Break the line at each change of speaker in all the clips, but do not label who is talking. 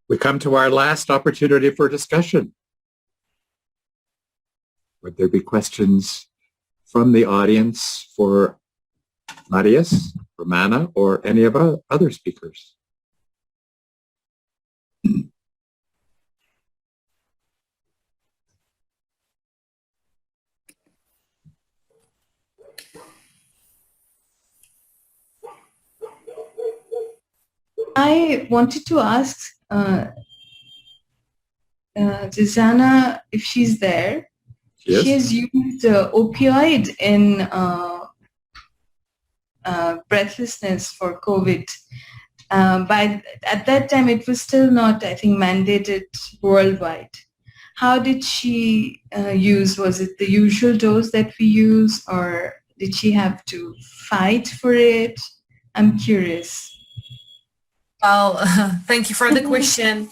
We come to our last opportunity for discussion. Would there be questions from the audience for Marius, Romana, or any of our other speakers?
I wanted to ask Zuzana if she's there.
Yes.
She has used opioid in breathlessness for COVID. But at that time, it was still not, I think, mandated worldwide. How did she use? Was it the usual dose that we use, or did she have to fight for it? I'm curious.
Well, thank you for the question.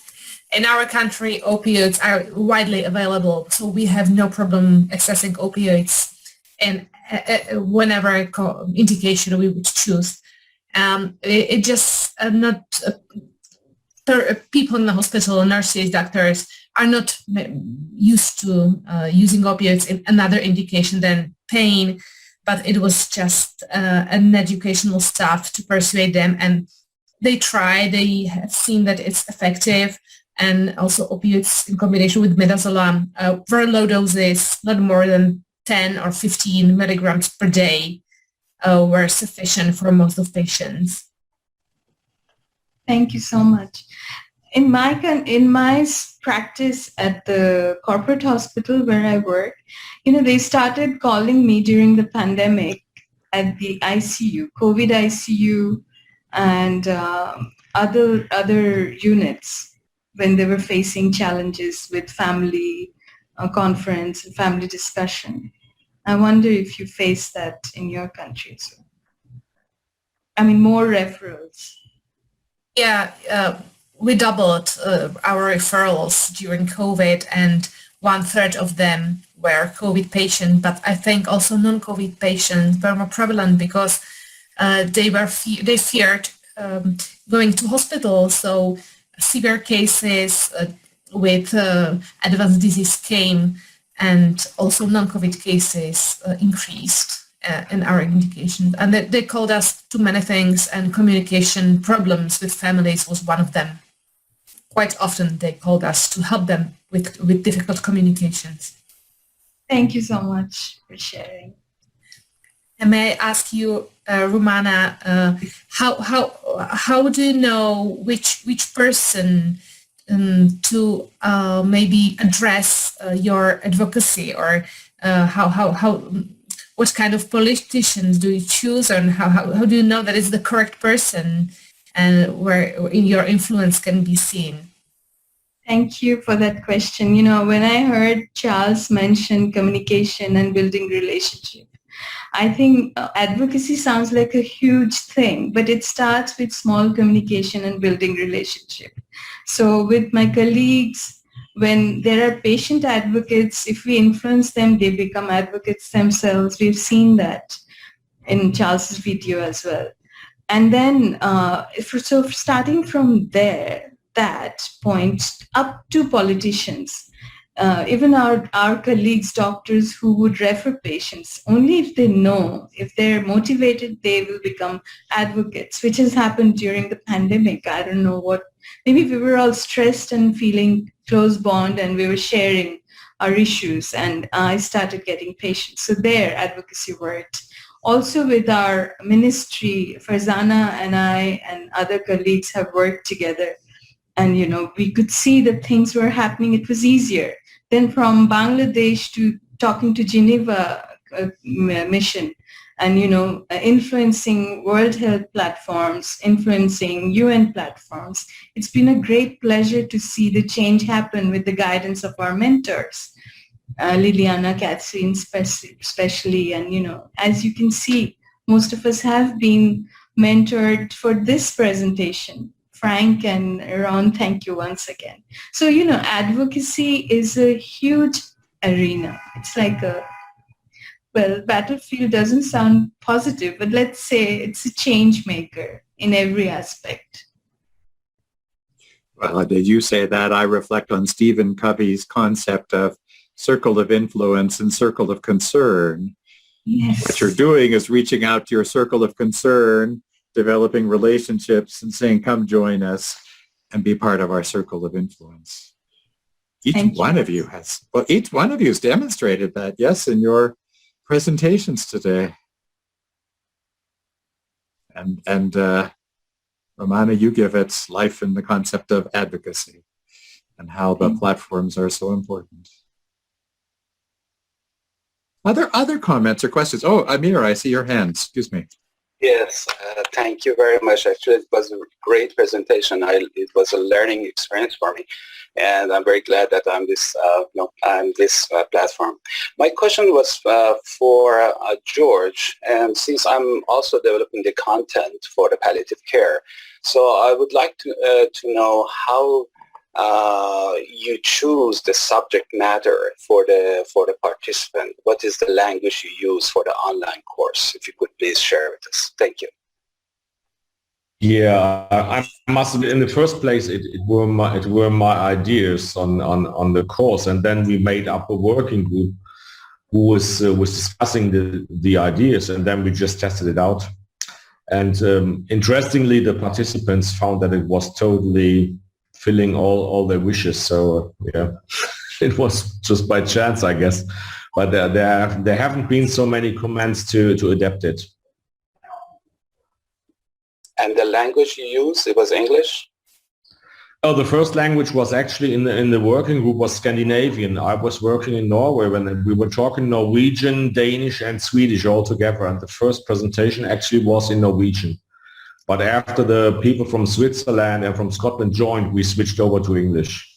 In our country, opioids are widely available, so we have no problem accessing opioids and whenever indication we would choose. It just not people in the hospital, nurses, doctors are not used to using opioids in another indication than pain, but it was just an educational stuff to persuade them, and they try. They have seen that it's effective, and also opioids in combination with midazolam, very low doses, not more than 10 or 15 milligrams per day, were sufficient for most of patients.
Thank you so much. In my practice at the corporate hospital where I work, they started calling me during the pandemic at the ICU, COVID ICU, and other units when they were facing challenges with family conference and family discussion. I wonder if you face that in your country as well. I mean, more referrals.
Yeah, we doubled our referrals during COVID, and 1/3 of them were COVID patients, but I think also non-COVID patients were more prevalent because they feared going to hospital, so severe cases with advanced disease came, and also non-COVID cases increased in our indication. And they called us to many things, and communication problems with families was one of them. Quite often they called us to help them with difficult communications.
Thank you so much for sharing.
And may I ask you, Romana, how do you know which person to maybe address your advocacy, or what kind of politicians do you choose, and how do you know that it's the correct person and where your influence can be seen?
Thank you for that question. When I heard Charles mention communication and building relationship, I think advocacy sounds like a huge thing, but it starts with small communication and building relationship. So with my colleagues, when there are patient advocates, if we influence them, they become advocates themselves. We've seen that in Charles's video as well. And then, starting from that point up to politicians, even our colleagues, doctors who would refer patients, only if they know, if they're motivated, they will become advocates, which has happened during the pandemic. I don't know what, maybe we were all stressed and feeling close bond, and we were sharing our issues, and I started getting patients. So their advocacy worked. Also with our ministry, Farzana and I and other colleagues have worked together, and we could see that things were happening. It was easier. Then from Bangladesh to talking to Geneva mission, and influencing World Health platforms, influencing UN platforms. It's been a great pleasure to see the change happen with the guidance of our mentors, Liliana, Catherine especially, and as you can see, most of us have been mentored for this presentation. Frank and Ron, thank you once again. So, advocacy is a huge arena. It's like battlefield doesn't sound positive, but let's say it's a change maker in every aspect.
Well, as you say that, I reflect on Stephen Covey's concept of circle of influence and circle of concern.
Yes.
What you're doing is reaching out to your circle of concern, developing relationships and saying, come join us and be part of our circle of influence. Each one of you has demonstrated that, yes, in your presentations today. And Romana, you give it life in the concept of advocacy and how the platforms are so important. Other comments or questions? Oh, Amir, I see your hand. Excuse me.
Yes, thank you very much. Actually, it was a great presentation. It was a learning experience for me, and I'm very glad that I'm this platform. My question was for George, and since I'm also developing the content for the palliative care, so I would like to know how you choose the subject matter for the participant. What is the language you use for the online course? If you could please share with us. Thank you.
Yeah, I must admit, in the first place, it were my ideas on the course, and then we made up a working group who was discussing the ideas, and then we just tested it out. And interestingly, the participants found that it was totally filling all their wishes. So yeah, it was just by chance, I guess. But there haven't been so many comments to adapt it.
And the language you used, it was English?
Oh, the first language was actually in the working group was Scandinavian. I was working in Norway when we were talking Norwegian, Danish, and Swedish all together. And the first presentation actually was in Norwegian. But after the people from Switzerland and from Scotland joined, we switched over to English.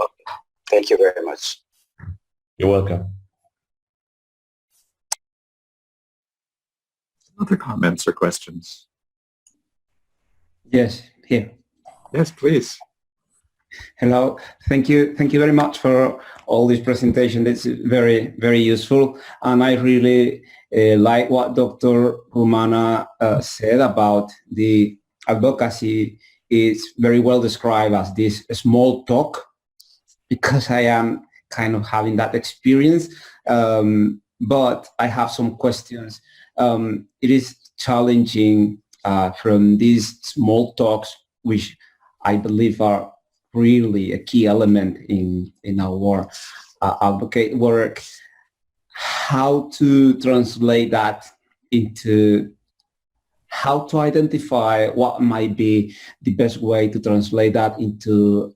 Okay. Thank you very much.
You're welcome.
Other comments or questions?
Yes, here.
Yes, please.
Hello. Thank you very much for all this presentation. It's very, very useful. And I really like what Dr. Romana said about the advocacy. Is very well described as this small talk, because I am kind of having that experience. But I have some questions. It is challenging from these small talks, which I believe are really a key element in our advocate work, how to translate that into how to identify what might be the best way to translate that into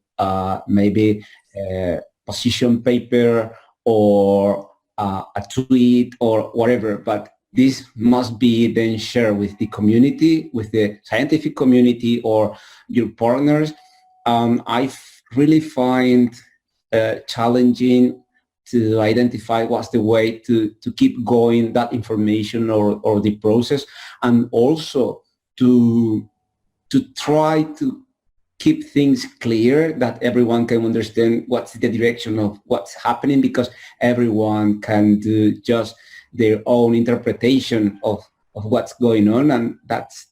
maybe a position paper or a tweet or whatever. But this must be then shared with the community, with the scientific community or your partners. I really find challenging to identify what's the way to keep going that information or the process, and also to try to keep things clear that everyone can understand what's the direction of what's happening, because everyone can do just their own interpretation of what's going on. And that's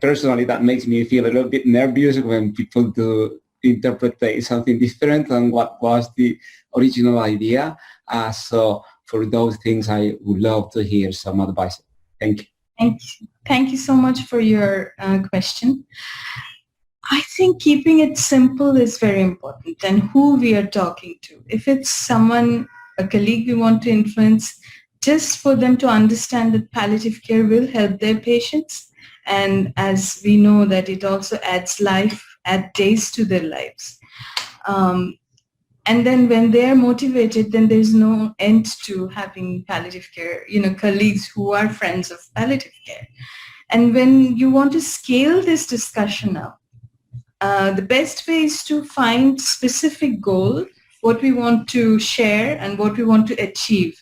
personally, that makes me feel a little bit nervous when people do interpret something different than what was the original idea. So for those things, I would love to hear some advice. Thank you.
Thank you so much for your question. I think keeping it simple is very important, and who we are talking to. If it's someone, a colleague we want to influence, just for them to understand that palliative care will help their patients. And as we know that it also adds life, adds days to their lives. And then when they're motivated, then there's no end to having palliative care, colleagues who are friends of palliative care. And when you want to scale this discussion up, the best way is to find specific goal, what we want to share and what we want to achieve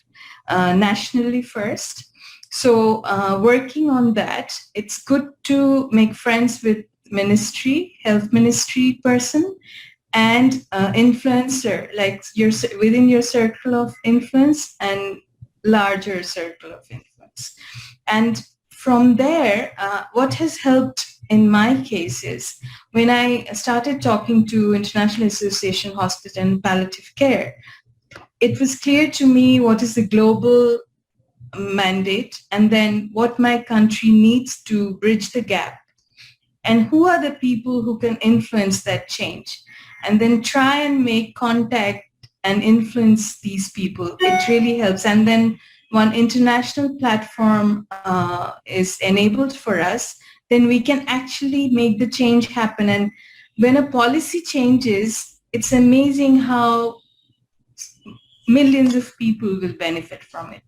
nationally first. So working on that, it's good to make friends with ministry, health ministry person, and influencer, like within your circle of influence and larger circle of influence. And from there, what has helped in my case is when I started talking to International Association Hospital and Palliative Care, it was clear to me what is the global mandate and then what my country needs to bridge the gap and who are the people who can influence that change, and then try and make contact and influence these people. It really helps. And then one international platform is enabled for us, then we can actually make the change happen. And when a policy changes, it's amazing how millions of people will benefit from it.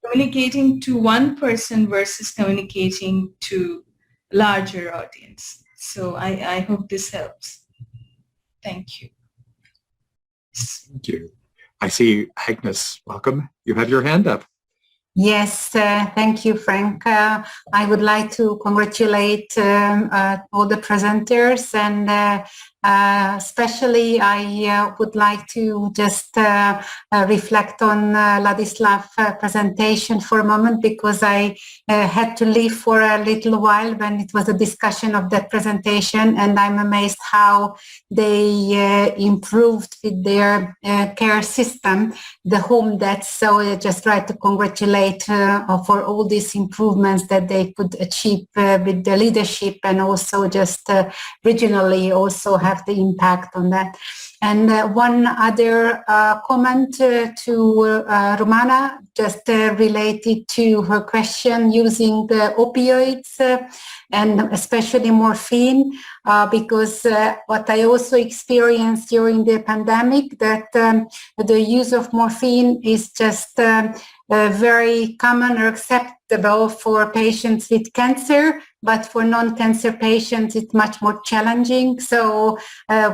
Communicating to one person versus communicating to larger audience. So I hope this helps. Thank you.
Thank you. I see Agnes, welcome. You have your hand up.
Yes, thank you, Frank. I would like to congratulate all the presenters, and especially I would like to just reflect on Ladislav's presentation for a moment, because I had to leave for a little while when it was a discussion of that presentation, and I'm amazed how they improved with their care system, the home deaths. So I just try to congratulate for all these improvements that they could achieve with the leadership, and also just regionally also have the impact on that. And one other comment to Romana, just related to her question using the opioids and especially morphine, because what I also experienced during the pandemic, that the use of morphine is just very common or acceptable for patients with cancer, but for non-cancer patients it's much more challenging. So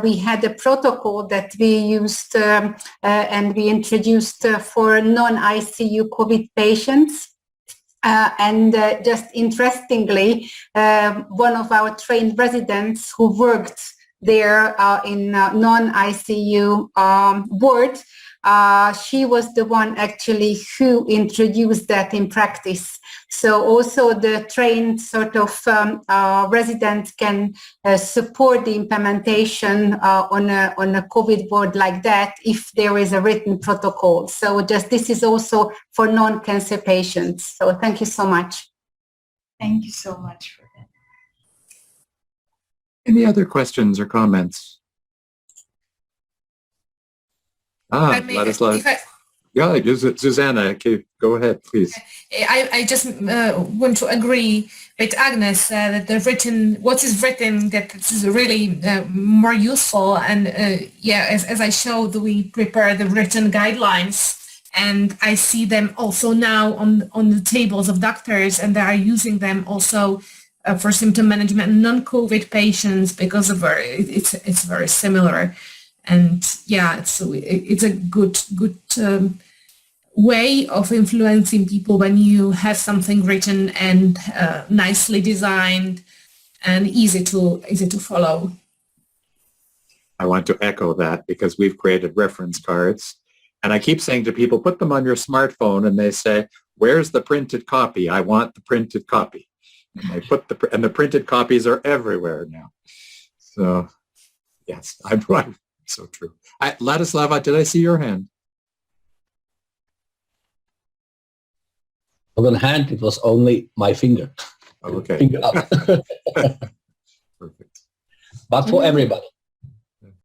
we had a protocol that we used and we introduced for non-ICU COVID patients. And just interestingly, one of our trained residents who worked there in non-ICU ward, she was the one actually who introduced that in practice. So also the trained sort of residents can support the implementation on a COVID ward like that if there is a written protocol. So just this is also for non-cancer patients. So thank you so much.
Thank you so much for that.
Any other questions or comments? Ladislav. Yeah, Susanna, okay, go ahead, please.
I just want to agree with Agnes that what is written, that is really more useful. And yeah, as I showed, we prepare the written guidelines, and I see them also now on the tables of doctors, and they are using them also for symptom management in non-COVID patients, because of it's very similar. And yeah, it's a good way of influencing people when you have something written and nicely designed and easy to follow.
I want to echo that, because we've created reference cards, and I keep saying to people, put them on your smartphone, and they say, where's the printed copy? I want the printed copy. And they put the printed copies are everywhere now. So yes, I'm right. So true. Ladislava, did I see your hand?
On the hand, it was only my finger.
Oh, okay.
Finger up.
Perfect.
But for everybody.